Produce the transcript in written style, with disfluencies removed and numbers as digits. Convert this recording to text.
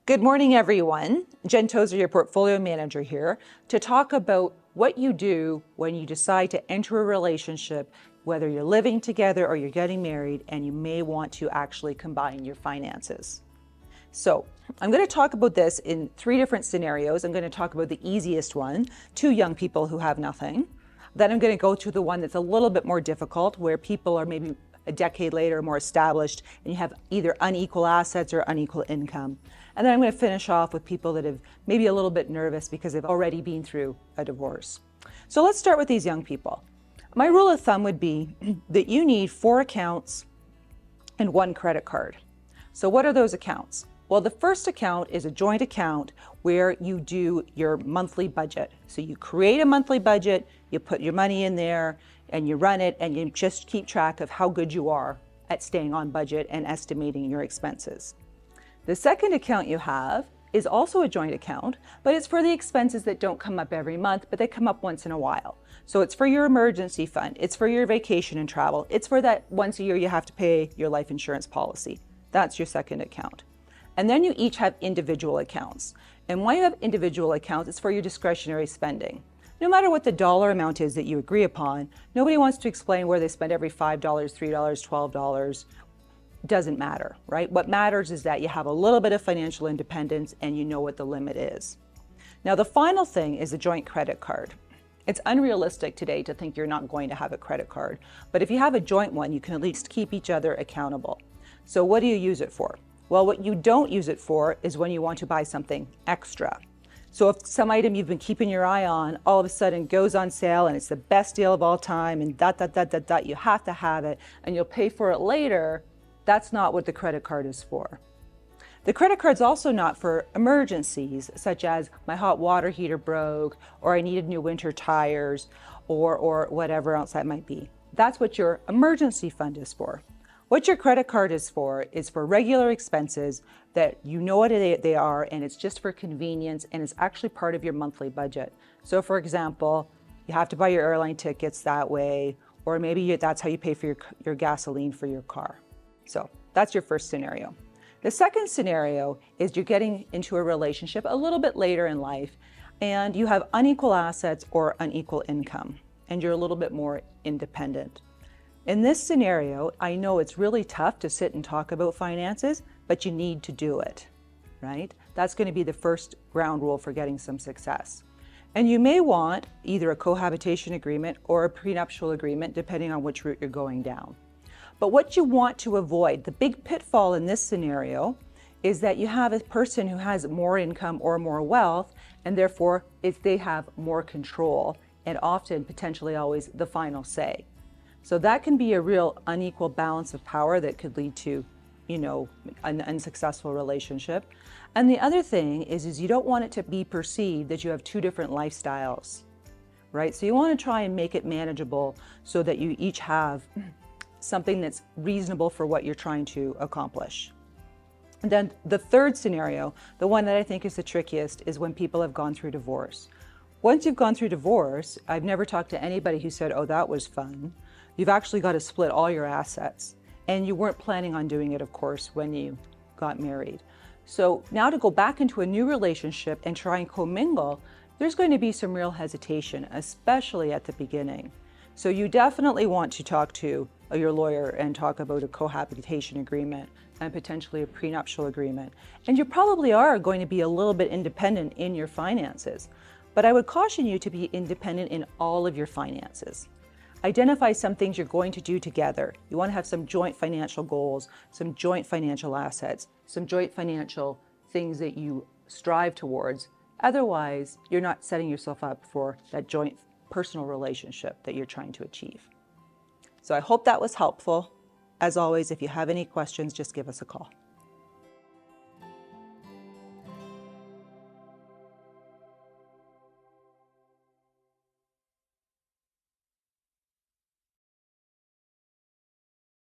Good morning, everyone. Jen Tozser, your portfolio manager here, to talk about what you do when you decide to enter a relationship, whether you're living together or you're getting married, and you may want to actually combine your finances. So I'm going to talk about this in 3 different scenarios. I'm going to talk about the easiest one, 2 young people who have nothing. Then I'm going to go to the one that's a little bit more difficult, where people are maybe a decade later, more established, and you have either unequal assets or unequal income. And then I'm going to finish off with people that have maybe a little bit nervous because they've already been through a divorce. So let's start with these young people. My rule of thumb would be that you need 4 accounts and 1 credit card. So what are those accounts? Well, the first account is a joint account where you do your monthly budget. So you create a monthly budget, you put your money in there, and you run it, and you just keep track of how good you are at staying on budget and estimating your expenses. The second account you have is also a joint account, but it's for the expenses that don't come up every month, but they come up once in a while. So it's for your emergency fund, it's for your vacation and travel, it's for that once a year you have to pay your life insurance policy. That's your second account. And then you each have individual accounts. And why you have individual accounts, it's for your discretionary spending. No matter what the dollar amount is that you agree upon, nobody wants to explain where they spend every $5, $3, $12. Doesn't matter, right? What matters is that you have a little bit of financial independence and you know what the limit is. Now, the final thing is a joint credit card. It's unrealistic today to think you're not going to have a credit card, but if you have a joint one, you can at least keep each other accountable. So what do you use it for? Well, what you don't use it for is when you want to buy something extra. So if some item you've been keeping your eye on all of a sudden goes on sale and it's the best deal of all time and you have to have it and you'll pay for it later, that's not what the credit card is for. The credit card's also not for emergencies, such as my hot water heater broke, or I needed new winter tires, or whatever else that might be. That's what your emergency fund is for. What your credit card is for regular expenses that you know what they are, and it's just for convenience, and it's actually part of your monthly budget. So for example, you have to buy your airline tickets that way, or maybe that's how you pay for your gasoline for your car. So that's your first scenario. The second scenario is you're getting into a relationship a little bit later in life, and you have unequal assets or unequal income, and you're a little bit more independent. In this scenario, I know it's really tough to sit and talk about finances, but you need to do it, right? That's going to be the first ground rule for getting some success. And you may want either a cohabitation agreement or a prenuptial agreement, depending on which route you're going down. But what you want to avoid, the big pitfall in this scenario, is that you have a person who has more income or more wealth, and therefore they have more control, and often, potentially always, the final say. So that can be a real unequal balance of power that could lead to, an unsuccessful relationship. And the other thing is you don't want it to be perceived that you have 2 different lifestyles, right? So you want to try and make it manageable so that you each have something that's reasonable for what you're trying to accomplish. And then the third scenario, the one that I think is the trickiest, is when people have gone through divorce. Once you've gone through divorce, I've never talked to anybody who said, oh, that was fun. You've actually got to split all your assets. And you weren't planning on doing it, of course, when you got married. So now to go back into a new relationship and try and commingle, there's going to be some real hesitation, especially at the beginning. So you definitely want to talk to your lawyer and talk about a cohabitation agreement and potentially a prenuptial agreement. And you probably are going to be a little bit independent in your finances. But I would caution you to be independent in all of your finances. Identify some things you're going to do together. You want to have some joint financial goals, some joint financial assets, some joint financial things that you strive towards. Otherwise, you're not setting yourself up for that joint personal relationship that you're trying to achieve. So I hope that was helpful. As always, if you have any questions, just give us a call.